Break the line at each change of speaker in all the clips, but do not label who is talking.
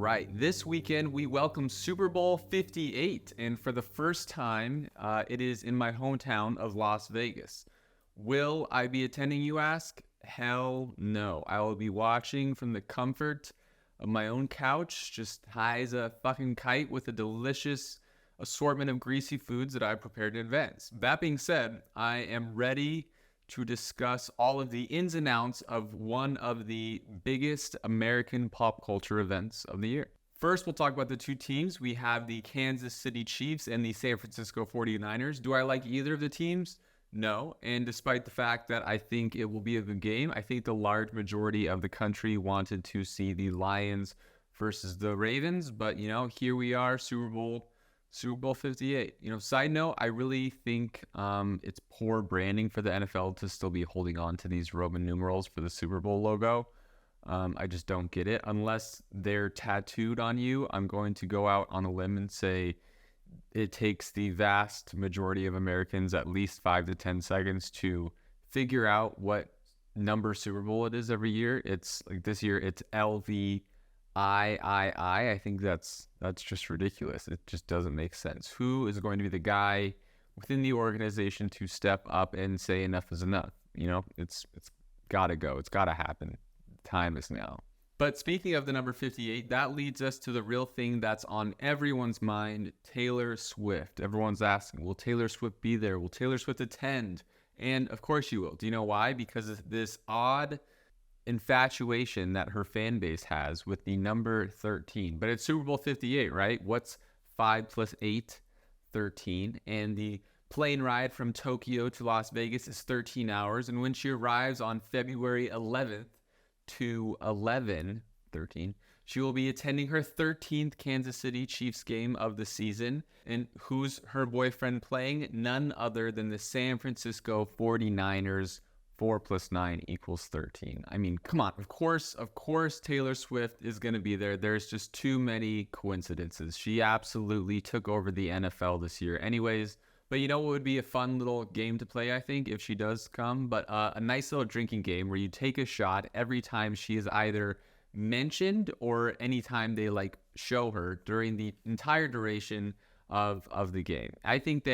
right, this weekend we welcome Super Bowl 58, and for the first time, it is in my hometown of Las Vegas. Will I be attending, you ask? Hell no. I will be watching from the comfort of my own couch, just high as a fucking kite with a delicious assortment of greasy foods that I prepared in advance. That being said, I am ready to discuss all of the ins and outs of one of the biggest American pop culture events of the year. First, we'll talk about the two teams. We have the Kansas City Chiefs and the San Francisco 49ers. Do I like either of the teams? No. And despite the fact that I think it will be a good game, I think the large majority of the country wanted to see the Lions versus the Ravens. But, here we are, Super Bowl 58. Side note, I really think it's poor branding for the NFL to still be holding on to these Roman numerals for the Super Bowl logo. I just don't get it. Unless they're tattooed on you, I'm going to go out on a limb and say it takes the vast majority of Americans at least 5 to 10 seconds to figure out what number Super Bowl it is every year. It's like this year, it's LV. I think that's just ridiculous. It just doesn't make sense. Who is going to be the guy within the organization to step up and say enough is enough? It's got to go. It's got to happen. Time is now. But speaking of the number 58, that leads us to the real thing that's on everyone's mind, Taylor Swift. Everyone's asking, will Taylor Swift be there? Will Taylor Swift attend? And of course you will. Do you know why? Because of this odd infatuation that her fan base has with the number 13. But it's Super Bowl 58, right? What's 5 plus 8? 13. And the plane ride from Tokyo to Las Vegas is 13 hours. And when she arrives on February 11th to 13, she will be attending her 13th Kansas City Chiefs game of the season. And who's her boyfriend playing? None other than the San Francisco 49ers. 4 plus 9 equals 13. I mean, come on. Of course, Taylor Swift is going to be there. There's just too many coincidences. She absolutely took over the NFL this year anyways. But what would be a fun little game to play, I think, if she does come? But a nice little drinking game where you take a shot every time she is either mentioned or anytime they show her during the entire duration of the game. I think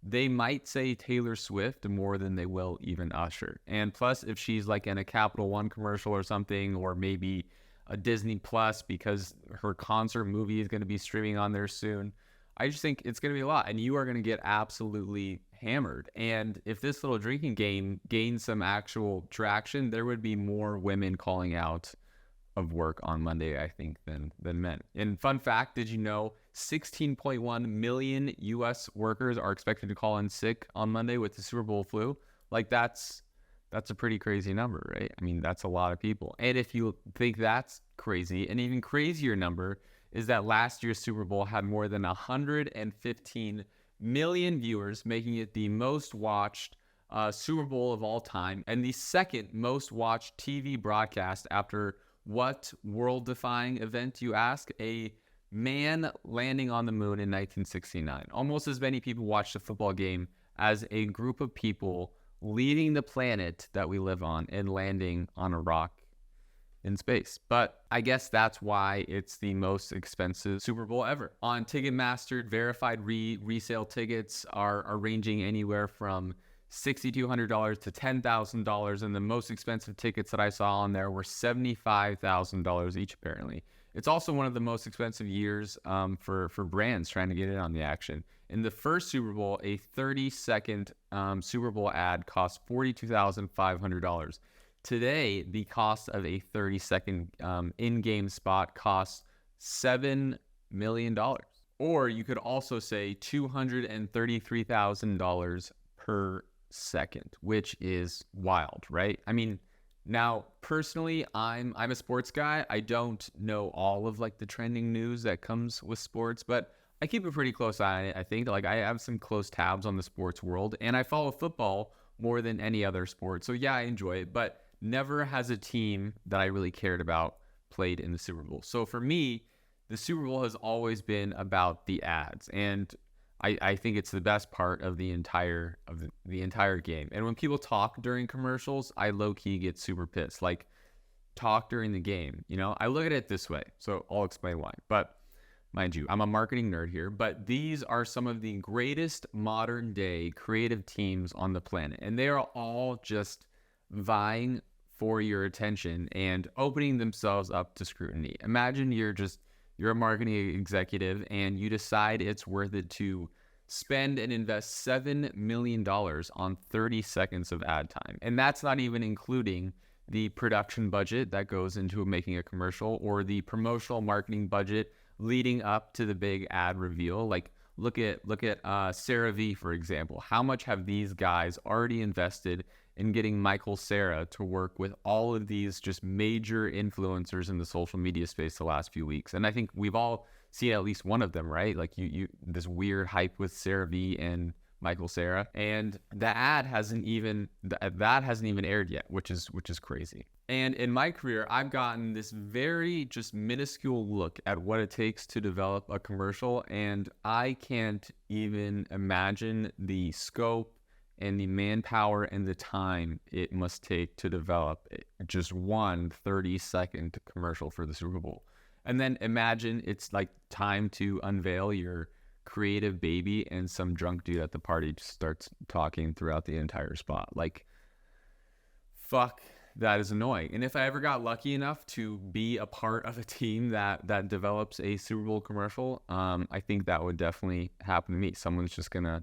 they might say Taylor Swift more than they will even Usher. And plus, if she's in a Capital One commercial or something, or maybe a Disney Plus because her concert movie is going to be streaming on there soon, I just think it's going to be a lot. And you are going to get absolutely hammered. And if this little drinking game gains some actual traction, there would be more women calling out of work on Monday, I think, than men. And fun fact, did you know 16.1 million U.S. workers are expected to call in sick on Monday with the Super Bowl flu? That's a pretty crazy number, right? I mean, that's a lot of people. And if you think that's crazy, an even crazier number is that last year's Super Bowl had more than 115 million viewers, making it the most watched Super Bowl of all time and the second most watched TV broadcast after what world-defying event, you ask? A man landing on the moon in 1969. Almost as many people watched a football game as a group of people leaving the planet that we live on and landing on a rock in space. But I guess that's why it's the most expensive Super Bowl ever. On Ticketmaster, verified resale tickets are ranging anywhere from $6,200 to $10,000, and the most expensive tickets that I saw on there were $75,000 each, apparently. It's also one of the most expensive years for brands trying to get in on the action. In the first Super Bowl, a 30-second Super Bowl ad cost $42,500. Today, the cost of a 30-second in-game spot costs $7 million. Or you could also say $233,000 per second, which is wild, right? I mean, now personally, I'm a sports guy. I don't know all of the trending news that comes with sports, but I keep a pretty close eye on it. I think I have some close tabs on the sports world, and I follow football more than any other sport. So yeah, I enjoy it, but never has a team that I really cared about played in the Super Bowl. So for me, the Super Bowl has always been about the ads, and I think it's the best part of the entire game. And when people talk during commercials, I low-key get super pissed. talk during the game. I look at it this way, so I'll explain why. But mind you, I'm a marketing nerd here, but these are some of the greatest modern day creative teams on the planet. And they are all just vying for your attention and opening themselves up to scrutiny. Imagine you're a marketing executive and you decide it's worth it to spend and invest $7 million on 30 seconds of ad time. And that's not even including the production budget that goes into making a commercial or the promotional marketing budget leading up to the big ad reveal. Like look at CeraVe, for example. How much have these guys already invested in getting Michael Cera to work with all of these just major influencers in the social media space the last few weeks? And I think we've all seen at least one of them, right? Like this weird hype with CeraVe and Michael Cera, and that hasn't even aired yet, which is crazy. And in my career, I've gotten this very just minuscule look at what it takes to develop a commercial, and I can't even imagine the scope and the manpower and the time it must take to develop just one 30-second commercial for the Super Bowl. And then imagine it's like time to unveil your creative baby and some drunk dude at the party just starts talking throughout the entire spot. Like, fuck, that is annoying. And if I ever got lucky enough to be a part of a team that develops a Super Bowl commercial, I think that would definitely happen to me. Someone's just gonna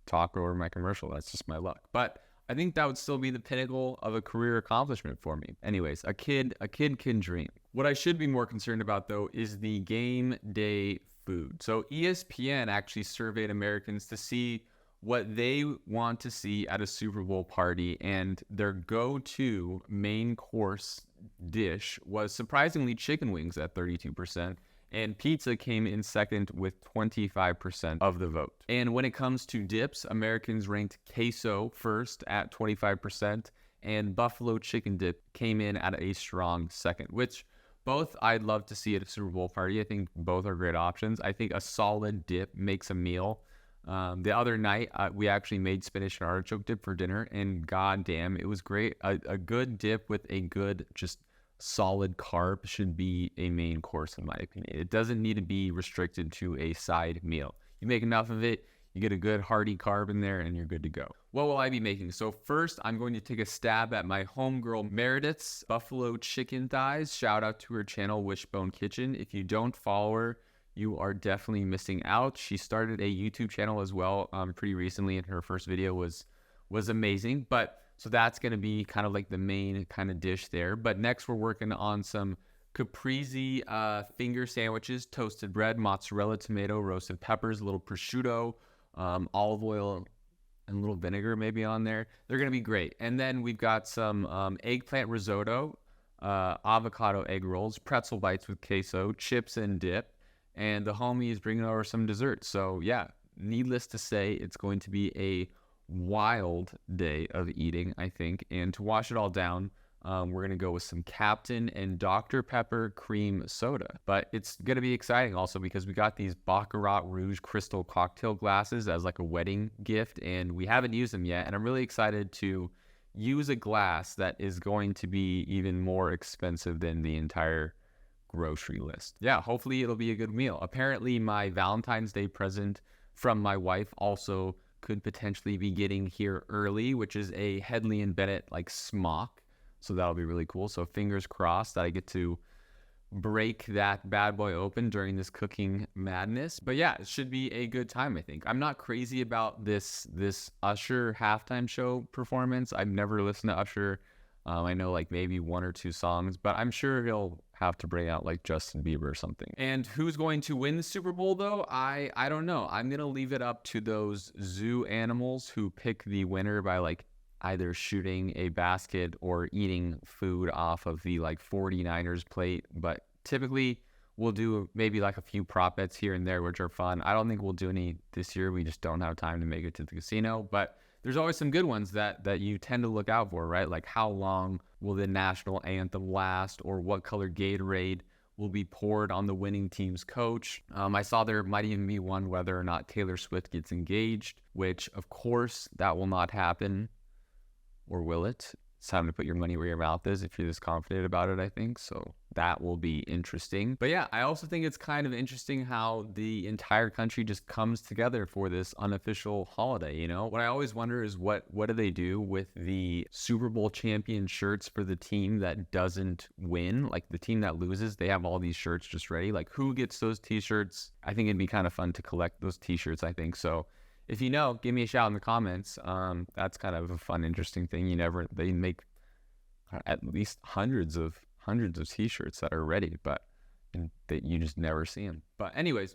talk over my commercial. That's just my luck. But I think that would still be the pinnacle of a career accomplishment for me. Anyways, a kid can dream. What I should be more concerned about, though, is the game day food. So ESPN actually surveyed Americans to see what they want to see at a Super Bowl party, and their go-to main course dish was surprisingly chicken wings at 32%, and pizza came in second with 25% of the vote. And when it comes to dips, Americans ranked queso first at 25%, and buffalo chicken dip came in at a strong second, which both I'd love to see at a Super Bowl party. I think both are great options. I think a solid dip makes a meal. The other night, we actually made spinach and artichoke dip for dinner, and goddamn, it was great. A good dip with a good, just solid carb should be a main course, in my opinion. It doesn't need to be restricted to a side meal. You make enough of it, you get a good hearty carb in there, and you're good to go. What will I be making? So first, I'm going to take a stab at my homegirl Meredith's buffalo chicken thighs. Shout out to her channel, Wishbone Kitchen. If you don't follow her, you are definitely missing out. She started a YouTube channel as well pretty recently, and her first video was amazing. So that's going to be kind of like the main kind of dish there. But next, we're working on some caprese finger sandwiches, toasted bread, mozzarella, tomato, roasted peppers, a little prosciutto, olive oil, and a little vinegar maybe on there. They're going to be great. And then we've got some eggplant risotto, avocado egg rolls, pretzel bites with queso, chips and dip. And the homie is bringing over some dessert. So yeah, needless to say, it's going to be a wild day of eating, I think. And to wash it all down, we're going to go with some Captain and Dr. Pepper cream soda. But it's going to be exciting also because we got these Baccarat Rouge crystal cocktail glasses as like a wedding gift, and we haven't used them yet. And I'm really excited to use a glass that is going to be even more expensive than the entire grocery list. Yeah, hopefully it'll be a good meal. Apparently my Valentine's Day present from my wife also could potentially be getting here early, which is a Headley and Bennett like smock. So that'll be really cool. So fingers crossed that I get to break that bad boy open during this cooking madness. But yeah, it should be a good time, I think. I'm not crazy about this Usher halftime show performance. I've never listened to Usher. I know like maybe one or two songs, but I'm sure he'll have to bring out like Justin Bieber or something. And who's going to win the Super Bowl though? I don't know. I'm going to leave it up to those zoo animals who pick the winner by like either shooting a basket or eating food off of the like 49ers plate. But typically we'll do maybe like a few prop bets here and there, which are fun. I don't think we'll do any this year. We just don't have time to make it to the casino, but there's always some good ones that you tend to look out for, right? Like how long will the national anthem last, or what color Gatorade will be poured on the winning team's coach. I saw there might even be one whether or not Taylor Swift gets engaged, which of course that will not happen. Or will it? it's time to put your money where your mouth is if you're this confident about it, I think. So that will be interesting. But yeah, I also think it's kind of interesting how the entire country just comes together for this unofficial holiday, you know? What I always wonder is what do they do with the Super Bowl champion shirts for the team that doesn't win? Like the team that loses, they have all these shirts just ready. Like who gets those t-shirts? I think it'd be kind of fun to collect those t-shirts, I think. So if you know, give me a shout in the comments. That's kind of a fun, interesting thing. They make at least hundreds of t-shirts that are ready, but that you just never see them. But anyways,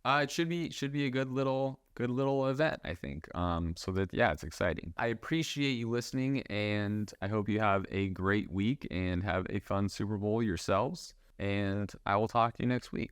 it should be a good little event, I think. So that, yeah, it's exciting. I appreciate you listening, and I hope you have a great week and have a fun Super Bowl yourselves. And I will talk to you next week.